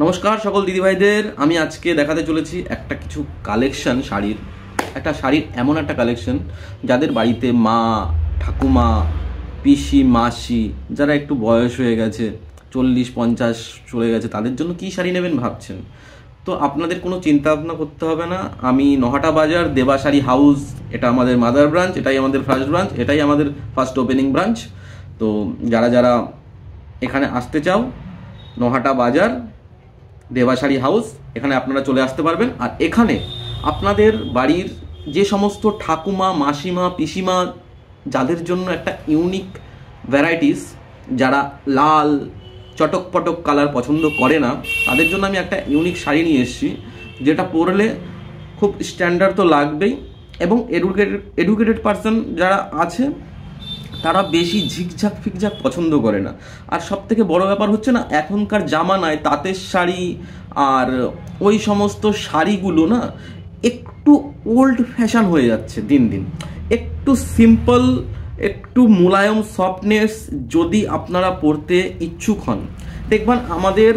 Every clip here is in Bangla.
নমস্কার সকল দিদিভাইদের। আমি আজকে দেখাতে চলেছি একটা কিছু কালেকশন শাড়ির। একটা শাড়ির এমন একটা কালেকশন যাদের বাড়িতে মা, ঠাকুমা, পিসি, মাসি যারা একটু বয়স হয়ে গেছে, 40-50 চলে গেছে, তাদের জন্য কি শাড়ি নেবেন ভাবছেন, তো আপনাদের কোনো চিন্তা ভাবনা করতে হবে না। আমি নহাটা বাজার দেবা শাড়ি হাউস, এটা আমাদের মাদার ব্রাঞ্চ, এটাই আমাদের ফার্স্ট ব্রাঞ্চ, এটাই আমাদের ফার্স্ট ওপেনিং ব্রাঞ্চ। তো যারা যারা এখানে আসতে চাও, নহাটা বাজার দেবা শাড়ি হাউস, এখানে আপনারা চলে আসতে পারবেন। আর এখানে আপনাদের বাড়ির যে সমস্ত ঠাকুমা, মাসিমা, পিসিমা যাদের জন্য একটা ইউনিক ভ্যারাইটিস, যারা লাল চটক পটক কালার পছন্দ করে না, তাদের জন্য আমি একটা ইউনিক শাড়ি নিয়ে এসেছি, যেটা পরলে খুব স্ট্যান্ডার্ড তো লাগবেই, এবং এডুকেটেড পার্সন যারা আছে তারা বেশি ঝিকঝাক ফিকঝাক পছন্দ করে না। আর সব থেকে বড় ব্যাপার হচ্ছে না, এখনকার জামানায় তাঁতের শাড়ি আর ওই সমস্ত শাড়িগুলো না একটু ওল্ড ফ্যাশন হয়ে যাচ্ছে দিন দিন। একটু সিম্পল, একটু মোলায়ম সফটনেস যদি আপনারা পরতে ইচ্ছুক হন, দেখবেন আমাদের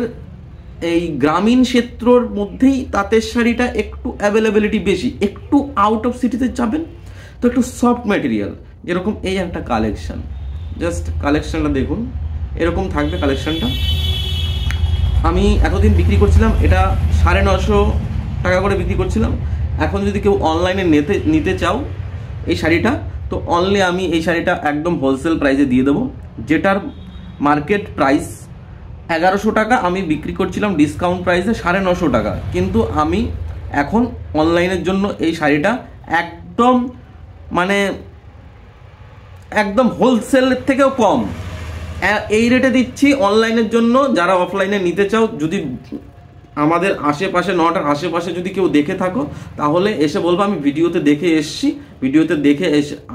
এই গ্রামীণ ক্ষেত্রর মধ্যেই তাঁতের শাড়িটা একটু অ্যাভেলেবিলিটি বেশি। একটু আউট অফ সিটিতে যাবেন তো একটু সফট ম্যাটেরিয়াল, যেরকম এই একটা কালেকশন, জাস্ট কালেকশনটা দেখুন, এরকম থাকবে কালেকশনটা। আমি এতদিন বিক্রি করছিলাম এটা 950 টাকা করে বিক্রি করছিলাম। এখন যদি কেউ অনলাইনে নিতে চাও এই শাড়িটা, তো অনলি আমি এই শাড়িটা একদম হোলসেল প্রাইসে দিয়ে দেবো, যেটার মার্কেট প্রাইস 1100 টাকা, আমি বিক্রি করছিলাম ডিসকাউন্ট প্রাইসে 950 টাকা। কিন্তু আমি এখন অনলাইনের জন্য এই শাড়িটা একদম মানে একদম হোলসেলের থেকেও কম এই রেটে দিচ্ছি অনলাইনের জন্য। যারা অফলাইনে নিতে চাও, যদি আমাদের আশেপাশে, নটার আশেপাশে যদি কেউ দেখে থাকো, তাহলে এসে বলবো আমি ভিডিওতে দেখে এসছি, ভিডিওতে দেখে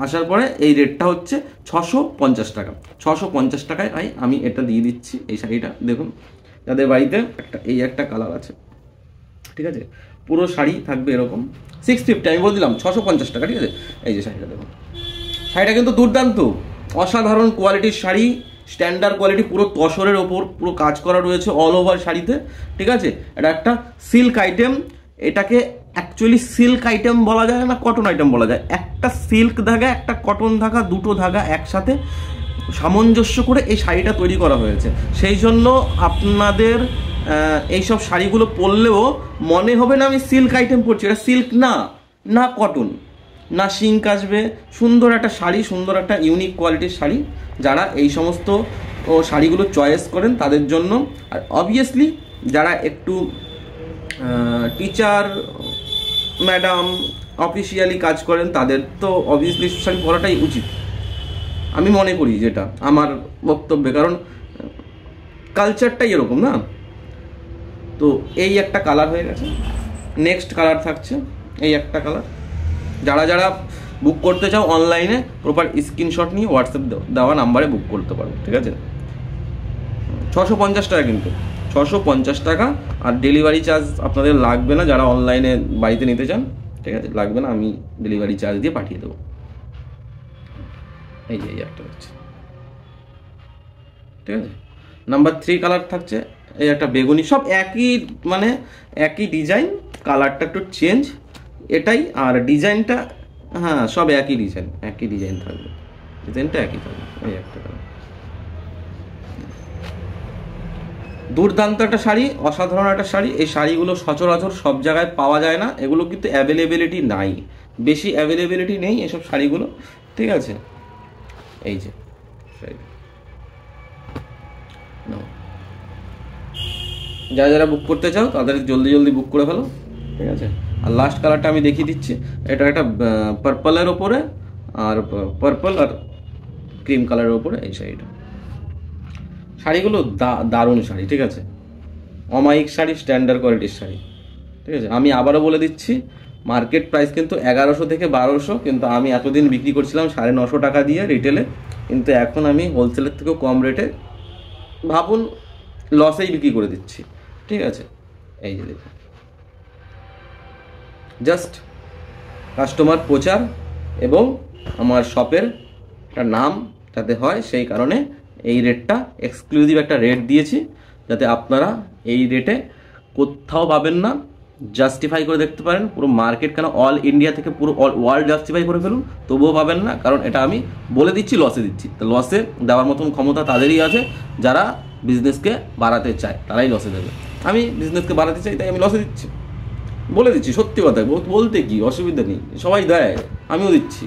আসার পরে এই রেটটা হচ্ছে 650 টাকা। 650 টাকায় আমি এটা দিয়ে দিচ্ছি। এই শাড়িটা দেখুন, যাদের বাড়িতে একটা কালার আছে, ঠিক আছে, পুরো শাড়ি থাকবে এরকম 650, আমি বলে দিলাম 650 টাকা, ঠিক আছে। এই যে শাড়িটা দেখুন, শাড়িটা কিন্তু দুর্দান্ত, অসাধারণ কোয়ালিটির শাড়ি, স্ট্যান্ডার্ড কোয়ালিটি, পুরো তসরের ওপর পুরো কাজ করা রয়েছে অল ওভার শাড়িতে, ঠিক আছে। এটা একটা সিল্ক আইটেম, এটাকে অ্যাকচুয়ালি সিল্ক আইটেম বলা যায় না, কটন আইটেম বলা যায়। একটা সিল্ক ধাগা, একটা কটন ধাগা, দুটো ধাগা একসাথে সামঞ্জস্য করে এই শাড়িটা তৈরি করা হয়েছে। সেই জন্য আপনাদের এইসব শাড়িগুলো পরলেও মনে হবে না আমি সিল্ক আইটেম পরছি। এটা সিল্ক না, না কটন, না সিঙ্ক আসবে। সুন্দর একটা শাড়ি, সুন্দর একটা ইউনিক কোয়ালিটির শাড়ি। যারা এই সমস্ত শাড়িগুলো চয়েস করেন তাদের জন্য, আর অবভিয়াসলি যারা একটু টিচার ম্যাডাম অফিসিয়ালি কাজ করেন, তাদের তো অবভিয়াসলি শাড়ি পরাটাই উচিত, আমি মনে করি, যেটা আমার বক্তব্যে, কারণ কালচারটাই এরকম না। তো এই একটা কালার হয়ে গেছে, নেক্সট কালার থাকছে এই একটা কালার। যারা যারা বুক করতে চাও অনলাইনে, প্রপার স্ক্রিনশট নিয়ে হোয়াটসঅ্যাপ দেওয়া নাম্বারে বুক করতে পারো, ঠিক আছে। 650 টাকা, কিন্তু 650 টাকা, আর ডেলিভারি চার্জ আপনাদের লাগবে না যারা অনলাইনে বাড়িতে নিতে চান, ঠিক আছে, লাগবে না, আমি ডেলিভারি চার্জ দিয়ে পাঠিয়ে দেবো। এই যে একটা হচ্ছে, ঠিক আছে। নাম্বার 3 কালার থাকছে এই একটা বেগুনি, সব একই মানে একই ডিজাইন, কালারটা একটু চেঞ্জ এটাই, আর ডিজাইনটা হ্যাঁ সব একই ডিজাইন থাকবে, ডিজাইনটা একই থাকবে। এই একটা কালার, দুর্দান্ত একটা শাড়ি, অসাধারণ একটা শাড়ি। এই শাড়িগুলো সচরাচর সব জায়গায় পাওয়া যায় না, এগুলো কিন্তু অ্যাভেলেবিলিটি নাই, বেশি অ্যাভেলেবিলিটি নেই এসব শাড়িগুলো, ঠিক আছে। এই যে শাড়ি, যারা যারা বুক করতে চাও তাদের জলদি জলদি বুক করে ফেলো, ঠিক আছে। আর লাস্ট কালারটা আমি দেখিয়ে দিচ্ছি, এটা একটা পার্পলের ওপরে, আর পার্পল আর ক্রিম কালারের ওপরে এই শাড়িটা। শাড়িগুলো দারুণ শাড়ি, ঠিক আছে, অমায়িক শাড়ি, স্ট্যান্ডার্ড কোয়ালিটির শাড়ি, ঠিক আছে। আমি আবারও বলে দিচ্ছি, মার্কেট প্রাইস কিন্তু 1100 থেকে 1200, কিন্তু আমি এতদিন বিক্রি করছিলাম 950 টাকা দিয়ে রিটেলে, কিন্তু এখন আমি হোলসেলের থেকেও কম রেটে, ভাবুন, লসেই বিক্রি করে দিচ্ছি, ঠিক আছে। এই যে দেখুন, জাস্ট কাস্টমার প্রচার এবং আমার শপের একটা নাম যাতে হয়, সেই কারণে এই রেটটা এক্সক্লুসিভ একটা রেট দিয়েছি, যাতে আপনারা এই রেটে কোথাও পাবেন না। জাস্টিফাই করে দেখতে পারেন, পুরো মার্কেট কেন অল ইন্ডিয়া থেকে পুরো অল ওয়ার্ল্ড জাস্টিফাই করে ফেলুন, তবুও পাবেন না। কারণ এটা আমি বলে দিচ্ছি লসে দিচ্ছি। তো লসে দেওয়ার মতন ক্ষমতা তাদেরই আছে যারা বিজনেসকে বাড়াতে চায়, তারাই লসে দেবে। আমি বিজনেসকে বাড়াতে চাই, তাই আমি লসে দিচ্ছি, বলে দিচ্ছি সত্যি কথা। বলতে কি অসুবিধা নেই, সবাই দেয়, আমিও দিচ্ছি।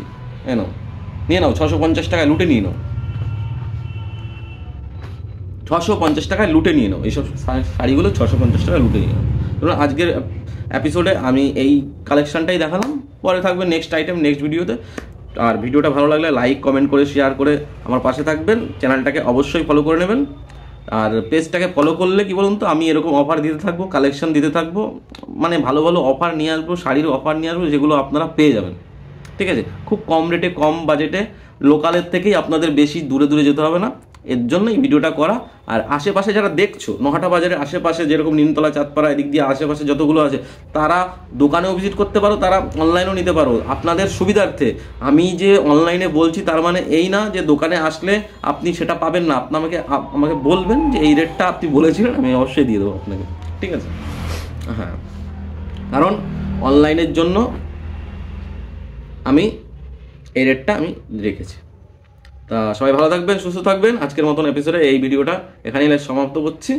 নিয়ে নাও 650 টাকায় লুটে নিয়ে নাও, 650 টাকায় লুটে নিয়ে নাও এইসব শাড়িগুলো, 650 টাকায় লুটে নিয়ে নাও। ধরুন আজকের এপিসোডে আমি এই কালেকশনটাই দেখালাম, পরে থাকবে নেক্সট আইটেম নেক্সট ভিডিওতে। আর ভিডিওটা ভালো লাগলে লাইক কমেন্ট করে শেয়ার করে আমার পাশে থাকবেন, চ্যানেলটাকে অবশ্যই ফলো করে নেবেন। আর পেজটাকে ফলো করলে কি বলুন তো, আমি এরকম অফার দিতে থাকবো, কালেকশন দিতে থাকবো, মানে ভালো ভালো অফার নিয়ে আসবো, শাড়ির অফার নিয়ে আসবো, যেগুলো আপনারা পেয়ে যাবেন। ঠিক আছে, খুব কম রেটে কম বাজেটে, লোকালের থেকেই আপনাদের বেশি দূরে দূরে যেতে হবে না, এর জন্যই ভিডিওটা করা। আর আশেপাশে যারা দেখছো, নহাটা বাজারের আশেপাশে যেরকম নিমতলা, চাঁদপাড়া, এদিক দিয়ে আশেপাশে যতগুলো আছে, তারা দোকানেও ভিজিট করতে পারো, তারা অনলাইনেও নিতে পারো আপনাদের সুবিধার্থে। আমি যে অনলাইনে বলছি তার মানে এই না যে দোকানে আসলে আপনি সেটা পাবেন না। আমাকে বলবেন যে এই রেটটা আপনি বলেছিলেন, আমি অবশ্যই দিয়ে দেবো আপনাকে। ঠিক আছে, হ্যাঁ, কারণ অনলাইনের জন্য আমি এই রেটটা আমি রেখেছি। তা সবাই ভালো থাকবেন, সুস্থ থাকবেন। আজকের মতন এপিসোডে এই ভিডিওটা এখানেই সমাপ্ত করছি।